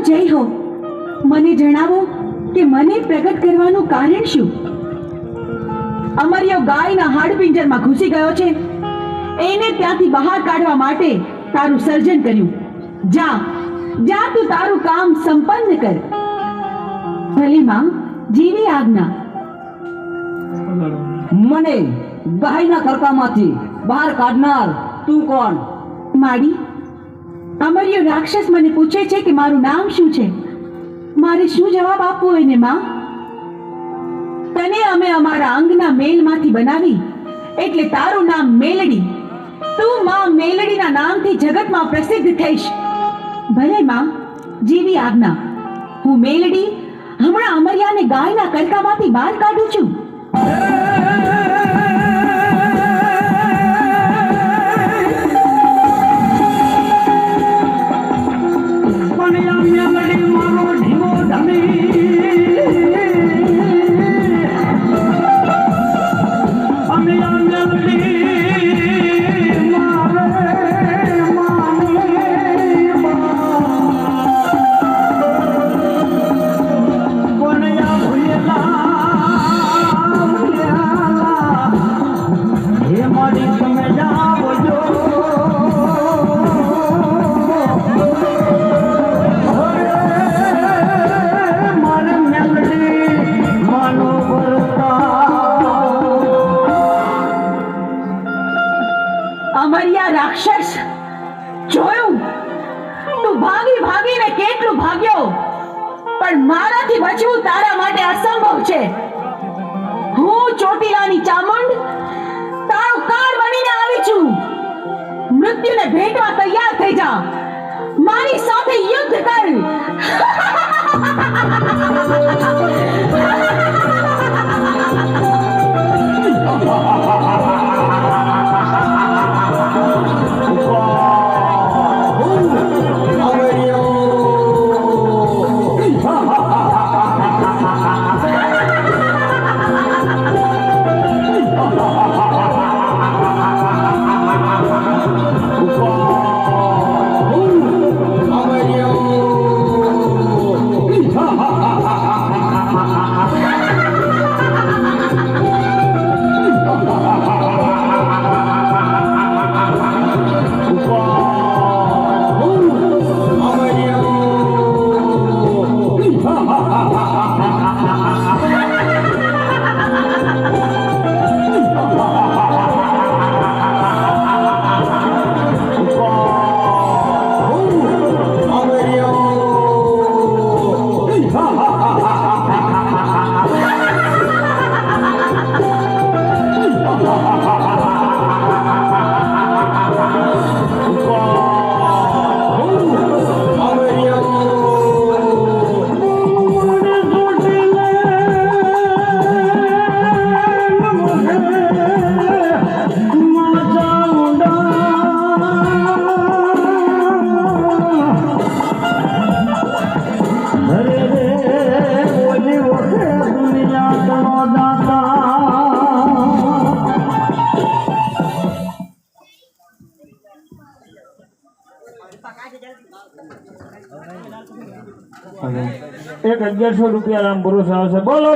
જય હો, મને જણાવો કે મને પ્રગટ કરવાનું કારણ શું? અમર્યો ગાયના હાડપિંજરમાં ઘૂસી ગયો છે, એને ત્યાંથી બહાર કાઢવા માટે તારું સર્જન કર્યું. જા જા, તું તારું કામ સંપન્ન કર. ભલે માં, જીવી આજ્ઞા. મને ગાયના ખડકામાંથી બહાર કાઢનાર તું કોણ? માડી, અમર્યો રાક્ષસ મને પૂછે છે કે મારું નામ શું છે. મારે શું જવાબ આપવો એને માં? તને અમે અમારા અંગના મેલમાંથી બનાવી એટલે તારું નામ મેલડી. તું માં મેલડીના નામથી જગતમાં પ્રસિદ્ધ થઈશ. ભલે માં, જીવી આજ્ઞા. હું મેલડી હમણાં અમર્યાને ગાયના કડકામાંથી બહાર કાઢું છું. અમર્યા રાક્ષસ, જોયું તું ભાગી ભાગીને કેટલું ભાગ્યો, પણ મારાથી બચવું તારા માટે અસંભવ છે. હું ચોટીલાની ચામુંડ તારો કાળ બનીને આવી છું. મૃત્યુને ભેટવા તૈયાર થઈ જા. મારી સાથે યુદ્ધ કર. ₹1100 રામ ભરોસે આવશે. બોલો.